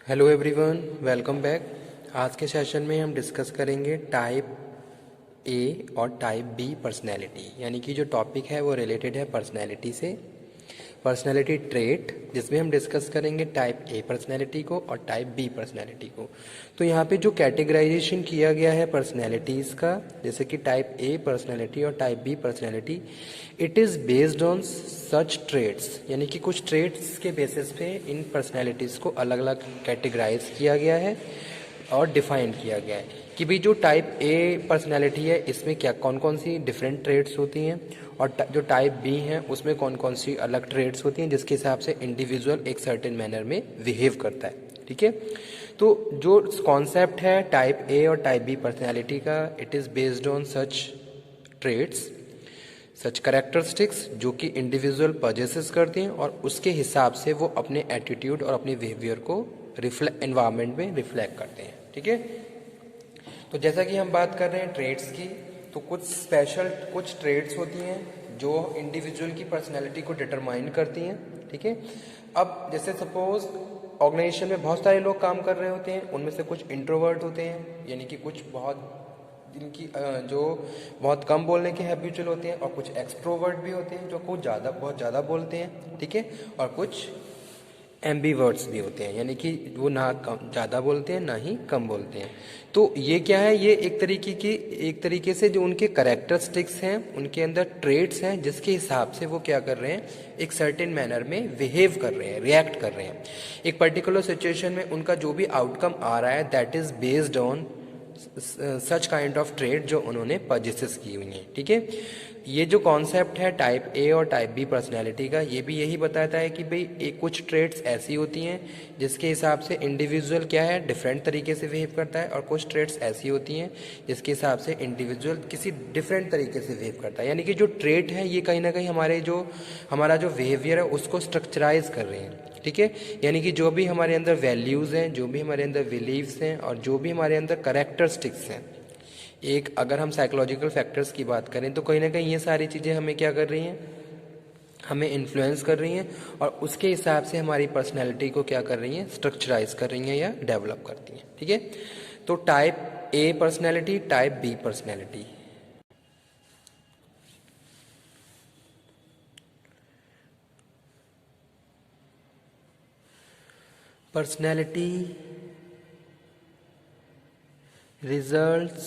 Hello everyone, welcome back. आज के session में हम डिस्कस करेंगे टाइप ए और टाइप बी पर्सनैलिटी, यानी कि जो टॉपिक है वो रिलेटेड है पर्सनैलिटी से, पर्सनैलिटी ट्रेट, जिसमें हम डिस्कस करेंगे टाइप ए पर्सनैलिटी को और टाइप बी पर्सनैलिटी को। तो यहाँ पे जो कैटेगराइजेशन किया गया है पर्सनैलिटीज़ का, जैसे कि टाइप ए पर्सनैलिटी और type B personality, it is based on such traits, यानी कि कुछ ट्रेट्स के बेसिस पे इन पर्सनैलिटीज़ को अलग अलग कैटेगराइज किया गया है और डिफाइन किया गया है कि भाई जो टाइप ए पर्सनैलिटी है इसमें क्या कौन कौन सी डिफरेंट ट्रेट्स होती हैं और जो टाइप बी हैं उसमें कौन कौन सी अलग ट्रेट्स होती हैं, जिसके हिसाब से इंडिविजुअल एक सर्टेन मैनर में बिहेव करता है। ठीक है, तो जो कॉन्सेप्ट है टाइप ए और टाइप बी पर्सनैलिटी का, it is based on such traits, such characteristics जो कि इंडिविजुअल पजेसेस करते हैं और उसके हिसाब से वो अपने एटीट्यूड और अपने बिहेवियर को एनवायरनमेंट में रिफ्लेक्ट करते हैं। ठीक है, तो जैसा कि हम बात कर रहे हैं ट्रेड्स की, तो कुछ ट्रेड्स होती हैं जो इंडिविजुअल की पर्सनैलिटी को डिटरमाइन करती हैं। ठीक है, अब जैसे सपोज ऑर्गेनाइजेशन में बहुत सारे लोग काम कर रहे होते हैं, उनमें से कुछ इंट्रोवर्ट होते हैं, यानी कि कुछ जिनकी जो बहुत कम बोलने के हैबिचुअल होते हैं, और कुछ एक्सट्रोवर्ट भी होते हैं जो बहुत ज़्यादा बोलते हैं। ठीक है, और कुछ एम्बीवर्ट्स भी होते हैं, यानी कि वो ना कम ज़्यादा बोलते हैं ना ही कम बोलते हैं। तो ये क्या है, ये एक तरीके से जो उनके कैरेक्टरिस्टिक्स हैं, उनके अंदर ट्रेट्स हैं, जिसके हिसाब से वो क्या कर रहे हैं, एक सर्टेन मैनर में बिहेव कर रहे हैं, रिएक्ट कर रहे हैं। एक पर्टिकुलर सिचुएशन में उनका जो भी आउटकम आ रहा है that is based on such kind of trade जो उन्होंने परचेसेस की हुई हैं। ठीक है, ये जो कॉन्सेप्ट है टाइप ए और टाइप बी पर्सनैलिटी का, ये भी यही बताता है कि भाई कुछ ट्रेड्स ऐसी होती हैं जिसके हिसाब से इंडिविजुअल क्या है डिफरेंट तरीके से बिहेव करता है, और कुछ ट्रेड्स ऐसी होती हैं जिसके हिसाब से इंडिविजुअल किसी डिफरेंट तरीके से बिहेव करता है। यानी कि जो ट्रेड है ये कहीं ना कहीं हमारा जो बिहेवियर है उसको स्ट्रक्चराइज कर रहे हैं। ठीक है, यानी कि जो भी हमारे अंदर वैल्यूज़ हैं, जो भी हमारे अंदर बिलीव्स हैं, और जो भी हमारे अंदर कैरेक्टरिस्टिक्स हैं, एक अगर हम साइकोलॉजिकल फैक्टर्स की बात करें तो कहीं ना कहीं ये सारी चीज़ें हमें क्या कर रही हैं, हमें इन्फ्लुएंस कर रही हैं, और उसके हिसाब से हमारी पर्सनैलिटी को क्या कर रही हैं, स्ट्रक्चराइज कर रही हैं या डेवलप करती हैं। ठीक है, तो type A personality, type B personality. Personality results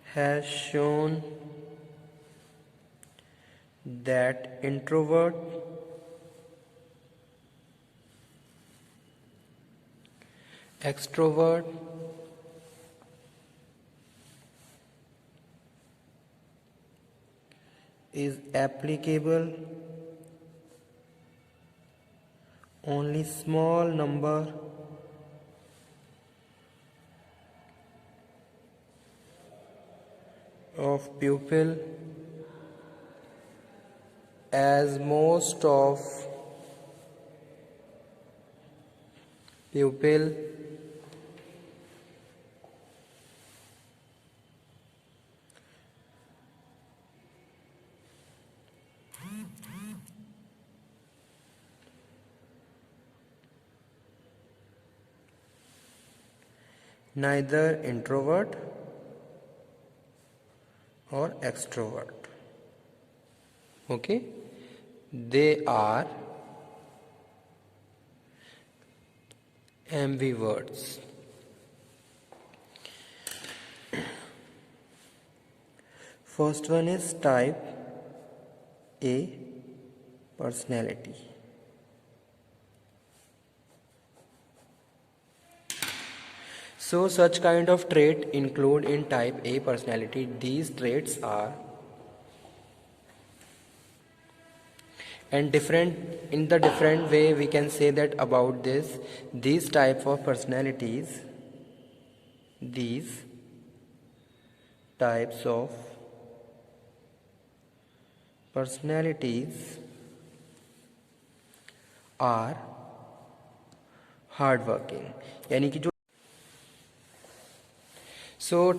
has shown that introvert extrovert is applicable only small number of pupil, as most of pupil neither introvert or extrovert. Okay, they are ambiverts. First one is type A personality. So such kind of trait include in type A personality. These traits are and different in the different way we can say that about these type of personalities, these types of personalities are hard working, यानी कि जो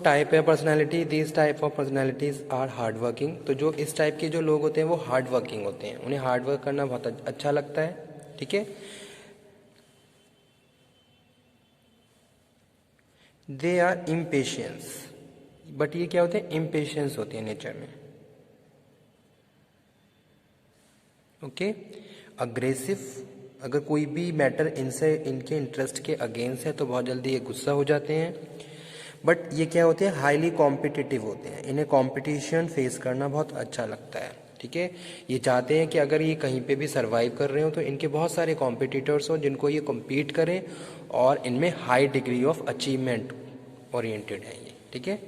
type है personality, this type of personalities are hard working. तो जो इस type के जो लोग होते हैं वो हार्ड वर्किंग होते हैं, उन्हें हार्ड वर्क करना बहुत अच्छा लगता है। ठीक है। दे आर इम्पेशंस, बट ये क्या होते हैं, इम्पेशंस होते हैं नेचर में। ओके। अग्रेसिव, अगर कोई भी मैटर इनसे इनके इंटरेस्ट के अगेंस्ट है तो बहुत जल्दी ये गुस्सा हो जाते हैं। बट ये क्या होते हैं, हाईली कॉम्पिटिटिव होते हैं, इन्हें कंपटीशन फेस करना बहुत अच्छा लगता है। ठीक है, ये चाहते हैं कि अगर ये कहीं पे भी सरवाइव कर रहे हो तो इनके बहुत सारे कॉम्पिटिटर्स हों जिनको ये कम्पीट करें, और इनमें high degree of achievement oriented है ये। ठीक है,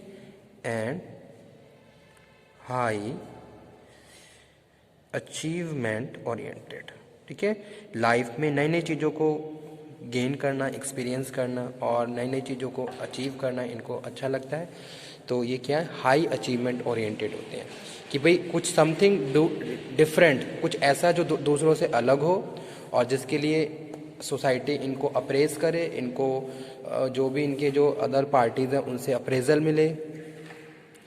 एंड हाई अचीवमेंट ओरिएंटेड। ठीक है, लाइफ में नई नई चीज़ों को गेन करना, एक्सपीरियंस करना और नई नई चीज़ों को अचीव करना इनको अच्छा लगता है। तो ये क्या है, हाई अचीवमेंट ओरिएंटेड होते हैं कि भाई कुछ समथिंग डिफरेंट, कुछ ऐसा जो दूसरों से अलग हो और जिसके लिए सोसाइटी इनको अप्रेज करे, इनको जो भी इनके जो अदर पार्टीज हैं उनसे अप्रेजल मिले,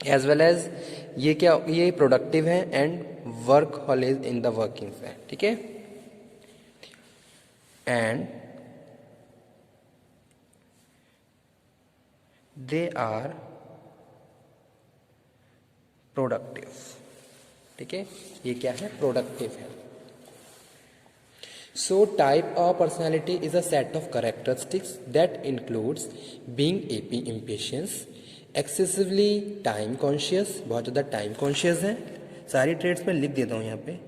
एज वेल एज ये क्या, ये प्रोडक्टिव है and work hollies in the workings है। ठीक है, एंड दे आर प्रोडक्टिव। ठीक है, ये क्या है, प्रोडक्टिव है। So type of personality is a set of characteristics that includes being AP impatience, excessively time conscious, बहुत ज़्यादा टाइम कॉन्शियस है, सारी ट्रेड्स में लिख देता हूँ यहाँ पे,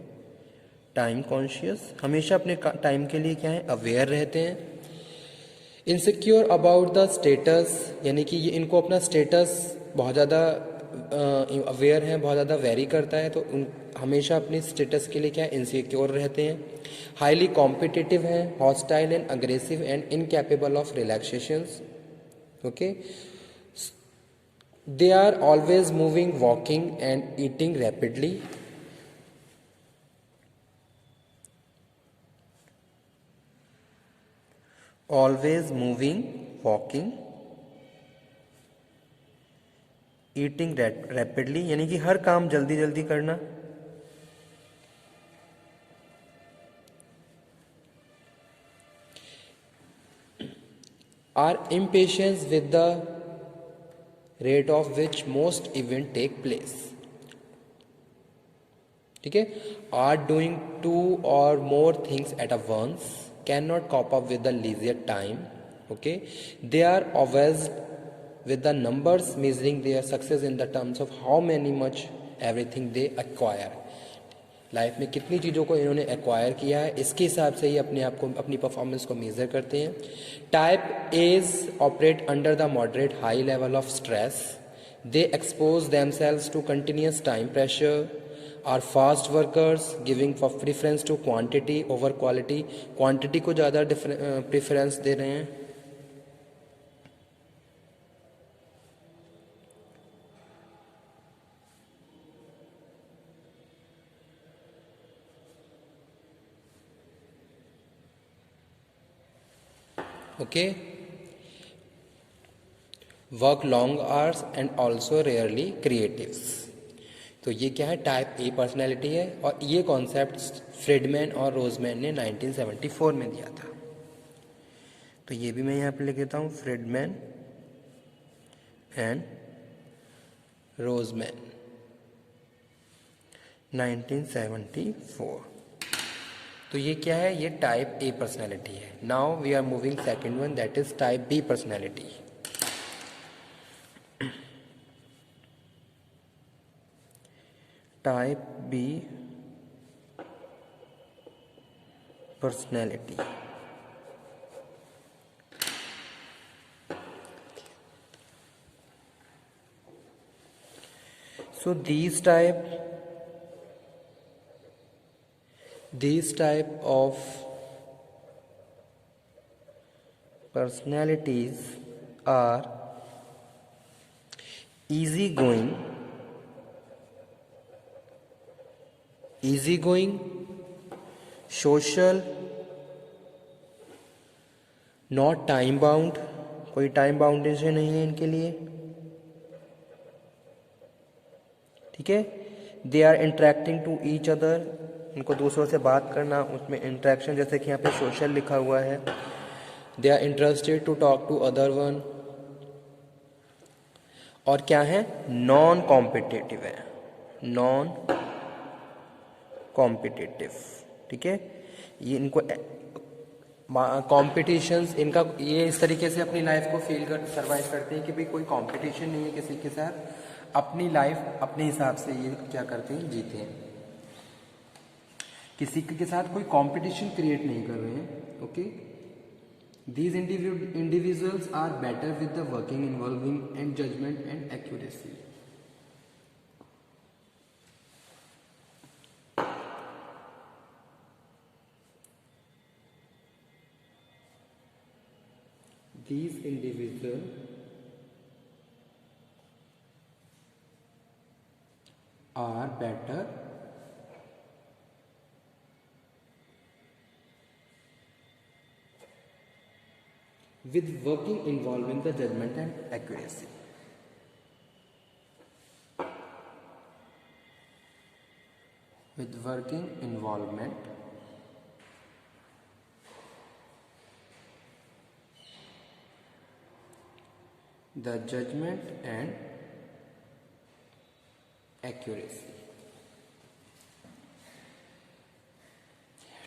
टाइम कॉन्शियस, हमेशा अपने टाइम के लिए क्या है, अवेयर रहते हैं। इनसिक्योर अबाउट द स्टेटस, यानी कि ये इनको अपना स्टेटस बहुत ज़्यादा अवेयर है, बहुत ज़्यादा वेरी करता है, तो उन हमेशा अपने स्टेटस के लिए क्या है, इनसिक्योर रहते हैं। हाईली कॉम्पिटिटिव है, hostile and aggressive and incapable of relaxations. Okay, they are always moving, walking and eating rapidly. Always moving, walking, eating rapidly, यानी कि हर काम जल्दी जल्दी करना। Are impatience with the rate of which most event take place. ठीक है, are doing 2 or more things at a once, cannot cope up with the leisure time. Okay, they are obsessed with the numbers, measuring their success in the terms of how many much everything they acquire. Life में कितनी चीज़ों को इन्होंने acquire किया है, इसके हिसाब से ही अपने आप को, अपनी परफॉर्मेंस को मेज़र करते हैं। Type As operate under the moderate high level of stress, they expose themselves to continuous time pressure, are fast workers, giving for preference to quantity over quality, quantity को ज़्यादा प्रेफरेंस दे रहे हैं। Okay, work long hours and also rarely creatives. तो ये क्या है, type A personality है, और ये कॉन्सेप्ट फ्रीडमैन और रोजमैन ने 1974 में दिया था। तो ये भी मैं यहाँ पे लिख देता हूँ, फ्रीडमैन एंड रोजमैन 1974। तो ये क्या है, ये टाइप ए पर्सनैलिटी है। Now we are moving second one, that is type B personality. Type B personality. So these type of personalities are easygoing, social, not time bound, कोई टाइम बाउंडेशन नहीं है इनके लिए, ठीक है। They are interacting to each other, उनको दूसरों से बात करना, उसमें इंटरेक्शन, जैसे कि यहाँ पे सोशल लिखा हुआ है। They are interested to talk to other one. और क्या है, नॉन कॉम्पिटिटिव है, नॉन कॉम्पिटिटिव, ठीक है। ये इनको कॉम्पिटिशन्स इनका, ये इस तरीके से अपनी लाइफ को फील कर सर्वाइव करते हैं कि भाई कोई कंपटीशन नहीं है किसी के साथ, अपनी लाइफ अपने हिसाब से ये क्या करते हैं, जीते हैं, किसी के साथ कोई कंपटीशन क्रिएट नहीं कर रहे हैं। Okay, these individuals are better with the working involving and judgement and accuracy. These individuals are better with working involving the judgment and accuracy. With working involvement the judgment and accuracy.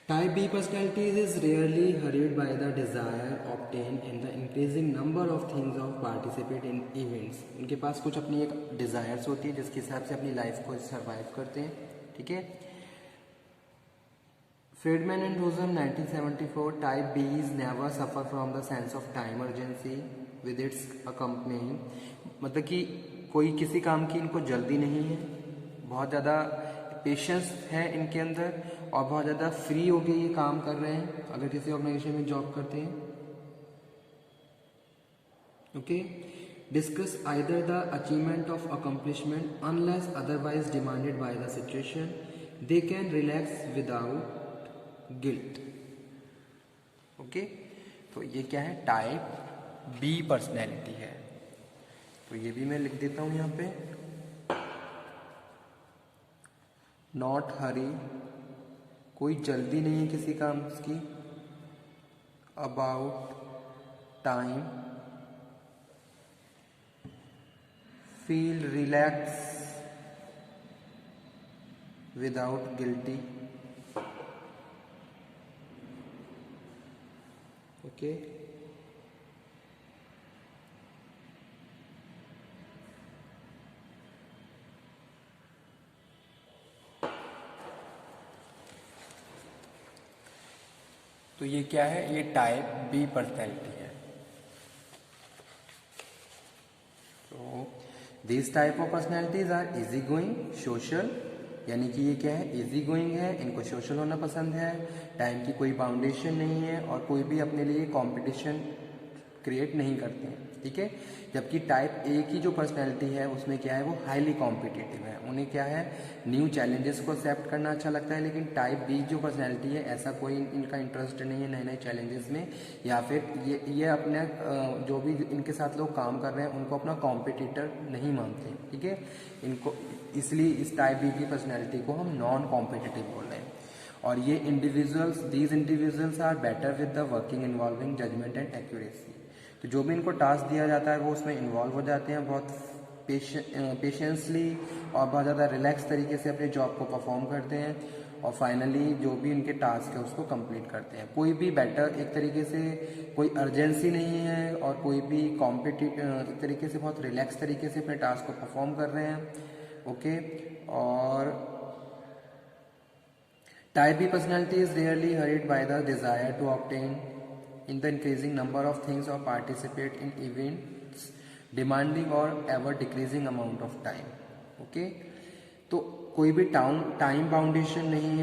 Type B personalities is rarely hurried by the desire obtained in the increasing number of things of participate in events. उनके पास कुछ अपनी एक desires होती है जिसके हिसाब से अपनी लाइफ को सर्वाइव करते हैं, ठीक है। Friedman and Rosen 1974. Type B's never suffer from the sense of time urgency with its accompanying, मतलब कि कोई किसी काम की इनको जल्दी नहीं है, बहुत ज़्यादा पेशेंस है इनके अंदर और बहुत ज़्यादा फ्री होके ये काम कर रहे हैं अगर किसी ऑर्गेनाइजेशन में जॉब करते हैं। Okay, discuss either the achievement of accomplishment unless otherwise demanded by the situation, they can relax without guilt. Okay, तो ये क्या है, टाइप बी पर्सनैलिटी है। तो ये भी मैं लिख देता हूं यहां पे, नॉट हरी, कोई जल्दी नहीं है किसी काम की, about time, feel relax without guilty. Okay, तो ये क्या है, ये टाइप बी पर्सनैलिटी है। तो this type of personalities are easy going, social, यानी कि ये क्या है, इजी गोइंग है, इनको सोशल होना पसंद है, टाइम की कोई बाउंडेशन नहीं है और कोई भी अपने लिए कंपटीशन क्रिएट नहीं करते हैं, ठीक है। जबकि टाइप ए की जो पर्सनैलिटी है उसमें क्या है, वो हाईली कॉम्पिटिटिव है, उन्हें क्या है, न्यू चैलेंजेस को एक्सेप्ट करना अच्छा लगता है। लेकिन टाइप बी जो पर्सनैलिटी है ऐसा कोई इनका इंटरेस्ट नहीं है नए नए चैलेंजेस में, या फिर ये अपने जो भी इनके साथ लोग काम कर रहे हैं उनको अपना कॉम्पिटिटर नहीं मानते, ठीक है। इनको इसलिए इस टाइप बी की पर्सनैलिटी को हम नॉन कॉम्पिटिटिव बोल रहे हैं। और ये individuals, these individuals are better with the working involving judgement and accuracy. तो जो भी इनको टास्क दिया जाता है वो उसमें इन्वॉल्व हो जाते हैं बहुत पेशेंसली और बहुत ज़्यादा रिलैक्स तरीके से अपने जॉब को परफॉर्म करते हैं और फाइनली जो भी इनके टास्क है उसको कंप्लीट करते हैं। कोई भी बेटर एक तरीके से कोई अर्जेंसी नहीं है और कोई भी एक तरीके से बहुत रिलैक्स तरीके से अपने टास्क को परफॉर्म कर रहे हैं। ओके, और type B personality is rarely harried by the desire to obtain in the increasing number of things or participate in events demanding or ever decreasing amount of time. Okay, तो कोई भी time boundation नहीं है।